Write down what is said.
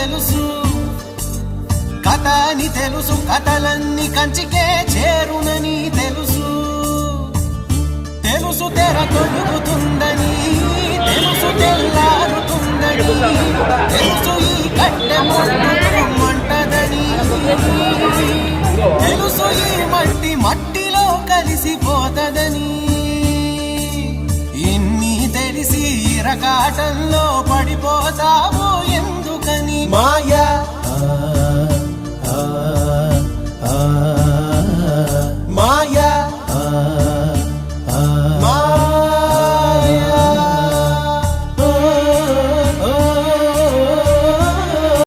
తెలుసు, కథ అని తెలుసు, కథలన్నీ కంచికే చేరునని తెలుసు. తెలుసు తెర తొలుగుతుందని, తెలుసు తెల్లారుతుందని, తెలుసు ఈ కట్టె మంటదని, తెలుసు ఈ మట్టి మట్టిలో కలిసిపోతదని. ఇన్ని తెలిసి ఇరకాటంలో పడిపోతావు ఎందుకని? మాయ